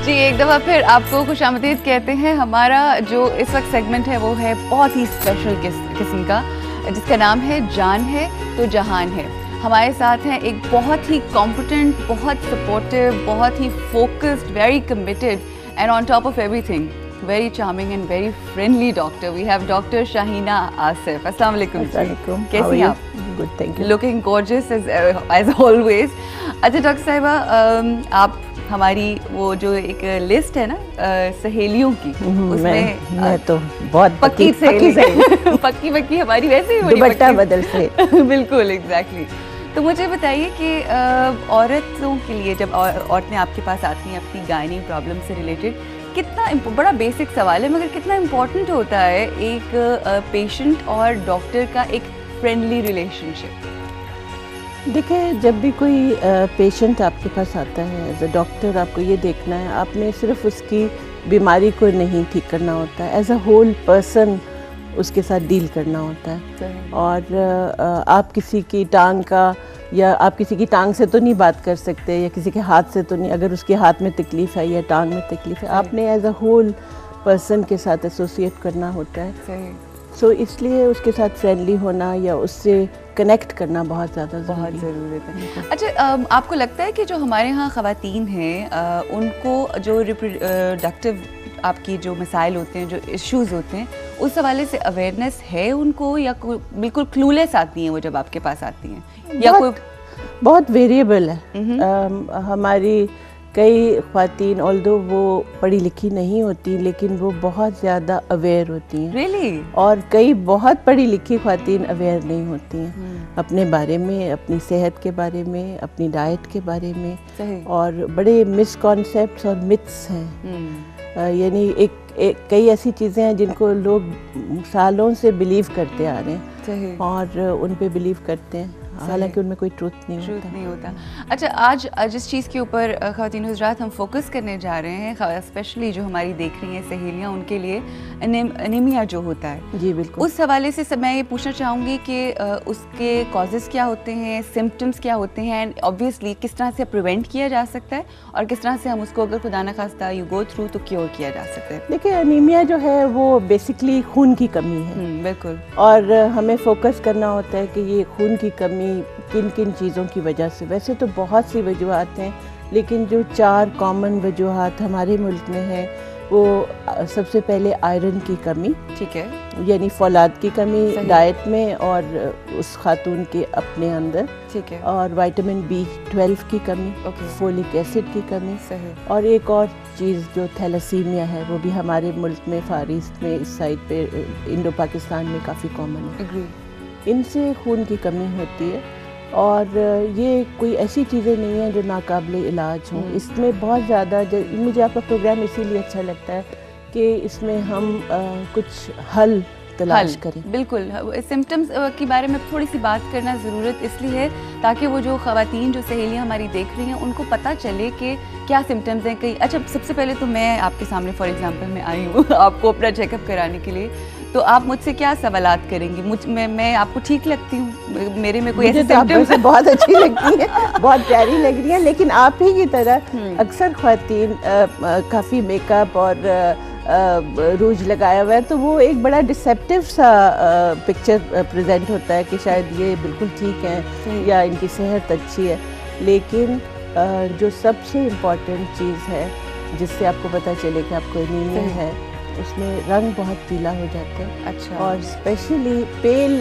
जी एक दफ़ा फिर आपको खुशामदीद कहते हैं। हमारा जो इस वक्त सेगमेंट है वो है बहुत ही स्पेशल किस्म का, जिसका नाम है जान है तो जहान है। हमारे साथ हैं एक बहुत ही कॉम्पिटेंट, बहुत सपोर्टिव, बहुत ही focused, very committed and on top of everything very charming and very friendly doctor. We have Dr. Shahina Asif. Assalamu alaikum. कैसी हैं आप? Good, thank you. Looking gorgeous as always. अच्छा डॉक्टर साहिबा, आप हमारी वो जो एक लिस्ट है ना सहेलियों की, उसमें मैं तो बहुत पक्की सहेली पक्की हमारी वैसे ही बड़ी दुपट्टा बदल से बिल्कुल एग्जैक्टली। तो मुझे बताइए कि औरतों के लिए जब औरतें आपके पास आती हैं अपनी गायनी प्रॉब्लम से रिलेटेड, कितना बड़ा बेसिक सवाल है मगर कितना इम्पोर्टेंट होता है एक पेशेंट और डॉक्टर का एक फ्रेंडली रिलेशनशिप? देखिए, जब भी कोई पेशेंट आपके पास आता है एज अ डॉक्टर, आपको ये देखना है, आपने सिर्फ उसकी बीमारी को नहीं ठीक करना होता है, एज अ होल पर्सन उसके साथ डील करना होता है। और आप किसी की टांग का या आप किसी की टांग से तो नहीं बात कर सकते या किसी के हाथ से तो नहीं, अगर उसके हाथ में तकलीफ़ है या टांग में तकलीफ़ है, आपने एज अ होल पर्सन के साथ एसोसिएट करना होता है। सो इसलिए उसके साथ फ्रेंडली होना या उससे कनेक्ट करना बहुत ज़रूरी है। अच्छा, आपको लगता है कि जो हमारे यहाँ ख़वातीन हैं उनको जो रिप्रोडक्टिव आपकी जो मसाइल होते हैं, जो इश्यूज़ होते हैं, उस हवाले से अवेयरनेस है उनको या बिल्कुल क्लूलेस आती हैं वो जब आपके पास आती हैं, या कोई बहुत वेरिएबल है। हमारी कई ख़वातीन ऑल्दो वो पढ़ी लिखी नहीं होती लेकिन वो बहुत ज़्यादा अवेयर होती हैं। Really? और कई बहुत पढ़ी लिखी ख़वातीन अवेयर नहीं होती हैं अपने बारे में, अपनी सेहत के बारे में, अपनी डाइट के बारे में, और बड़े मिसकॉन्सेप्ट्स और मिथ्स हैं। यानी कई ऐसी चीज़ें हैं जिनको लोग सालों से बिलीव करते आ रहे हैं और उन पे बिलीव करते हैं, हालांकि उनमें कोई ट्रूथ नहीं होता। अच्छा, आज जिस चीज़ के ऊपर ख़वातीन हज़रात हम फोकस करने जा रहे हैं, स्पेशली जो हमारी देख रही हैं सहेलियाँ, उनके लिए एनीमिया जो होता है, जी बिल्कुल, उस हवाले से मैं ये पूछना चाहूँगी कि उसके कॉजेज़ क्या होते हैं, सिम्टम्स क्या होते हैं, एंड ऑब्वियसली किस तरह से प्रिवेंट किया जा सकता है और किस तरह से हम उसको अगर खुदा न खास्ता यू गो थ्रू तो क्योर किया जा सकता है। देखिए, एनीमिया जो है वो बेसिकली खून की कमी है। बिल्कुल। और हमें फोकस करना होता है कि ये खून की कमी किन किन चीज़ों की वजह से, वैसे तो बहुत सी वजूहात हैं लेकिन जो 4 कॉमन वजूहात हमारे मुल्क में है वो सबसे पहले आयरन की कमी, ठीक है, यानी फौलाद की कमी डाइट में और उस खातून के अपने अंदर, ठीक है, और विटामिन B12 की कमी, फोलिक एसिड की कमी, सही, और एक और चीज़ जो थैलेसीमिया है वो भी हमारे मुल्क में, फार ईस्ट में, इस साइड पे इंडो पाकिस्तान में काफ़ी कॉमन है। इनसे खून की कमी होती है और ये कोई ऐसी चीज़ें नहीं हैं जो नाकाबिले इलाज हों। इसमें बहुत ज़्यादा, मुझे आपका प्रोग्राम इसीलिए अच्छा लगता है कि इसमें हम कुछ हल तलाश करें। बिल्कुल, सिम्टम्स के बारे में थोड़ी सी बात करना ज़रूरत इसलिए है ताकि वो जो ख़वातीन, जो सहेलियाँ हमारी देख रही हैं, उनको पता चले कि क्या सिम्टम्स हैं। कई अच्छा, सबसे पहले तो मैं आपके सामने फॉर एग्जांपल मैं आई हूँ आपको अपना चेकअप कराने के लिए, तो आप मुझसे क्या सवालात करेंगी? मैं आपको ठीक लगती हूँ? मेरे में कोई ऐसे सिम्टम्स? बहुत अच्छी लगती है, बहुत प्यारी लग रही है, लेकिन आप ही की तरह अक्सर ख़वातीन काफ़ी मेकअप और रूज लगाया हुआ है तो वो एक बड़ा डिसेप्टिव सा पिक्चर प्रेजेंट होता है कि शायद ये बिल्कुल ठीक है या इनकी सेहत अच्छी है। लेकिन जो सबसे इम्पॉर्टेंट चीज़ है जिससे आपको पता चले कि आपको एनीमिया है, उसमें रंग बहुत पीला हो जाता है। अच्छा। और स्पेशली पेल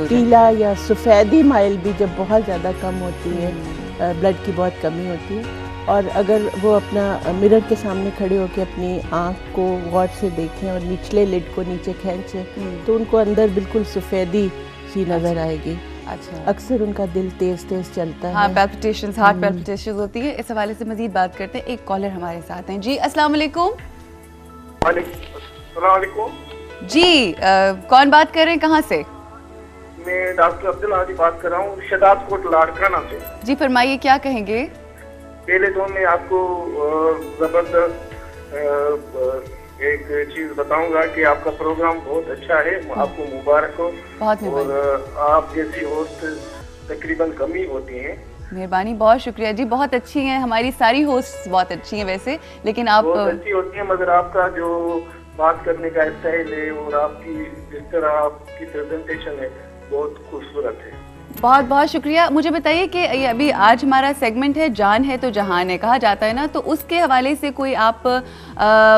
पीला या सफ़ेदी माइल भी जब बहुत ज़्यादा कम होती है, ब्लड की बहुत कमी होती है, और अगर वो अपना मिरर के सामने खड़े होकर अपनी आँख को गौर से देखें और निचले लिड को नीचे खींचें तो उनको अंदर बिल्कुल सफ़ेदी सी नज़र आएगी। अच्छा। अक्सर उनका दिल तेज़ तेज़ चलता है। हाँ, पैल्पिटेशंस, हार्ट पैल्पिटेशंस होती है। इस हवाले से मज़ीद बात करते हैं। एक कॉलर हमारे साथ हैं। जी अस्सलाम वालेकुम। जी कौन बात कर रहे हैं, कहाँ से? मैं डॉक्टर अब्दुल हादी बात कर रहा हूँ, शदाब कोट लाड़काना से। जी फरमाइए, क्या कहेंगे? पहले तो मैं आपको जबरदस्त एक चीज बताऊंगा कि आपका प्रोग्राम बहुत अच्छा है, आपको मुबारक हो। बहुत और आप जैसी होस्ट तकरीबन कम ही होती हैं। मेहरबानी, बहुत शुक्रिया जी, बहुत अच्छी हैं, हमारी सारी होस्ट बहुत अच्छी हैं वैसे, लेकिन आप बहुत अच्छी होती है, मगर आपका जो बात करने का स्टाइल है और आपकी जिस तरह आपकी प्रेजेंटेशन है बहुत खूबसूरत है। बहुत बहुत शुक्रिया। मुझे बताइए कि ये अभी आज हमारा सेगमेंट है जान है तो जहान है कहा जाता है ना, तो उसके हवाले से कोई आप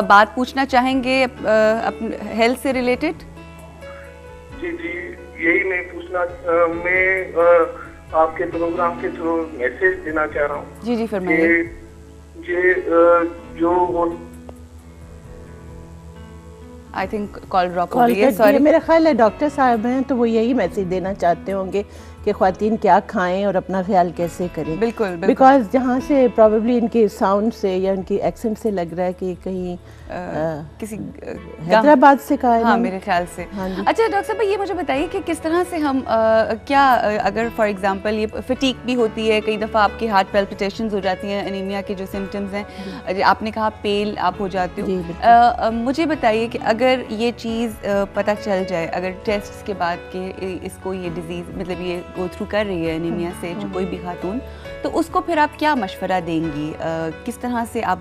बात पूछना चाहेंगे अपने हेल्थ से रिलेटेड? जी जी, यही मैं पूछना मैं आपके प्रोग्राम के थ्रू मैसेज देना चाह रहा हूँ। जी जी फरमाइए। जो आई थिंक कॉल ड्रॉप हो कॉल गई है, कट सॉरी। दिया। मेरा ख्याल है डॉक्टर साहब हैं तो वो यही मैसेज देना चाहते होंगे कि ख्वातीन क्या खाएं और अपना ख्याल कैसे करें। बिल्कुल बिल्कुल। बिकॉज जहाँ से प्रॉब्ली इनके साउंड से या इनकी एक्सेंट से लग रहा है कि कहीं किसी हैदराबाद से कहा है हाँ इन्होंने। मेरे ख्याल से। हाँ जी। अच्छा डॉक्टर साहब, ये मुझे बताइए कि किस तरह से हम क्या अगर फॉर एग्जांपल ये फटीक भी होती है, कई दफ़ा आपकी हार्ट पैल्पिटेशंस हो जाती हैं, एनीमिया के जो सिम्टम्स हैं, आपने कहा पेल आप हो जाते जी, हो, मुझे बताइए कि अगर ये चीज़ पता चल जाए, अगर टेस्ट के बाद कि इसको ये डिजीज़ मतलब ये गो थ्रू कर रही है एनीमिया से जो कोई भी खातून, तो उसको फिर आप क्या मशवरा देंगी, किस तरह से आप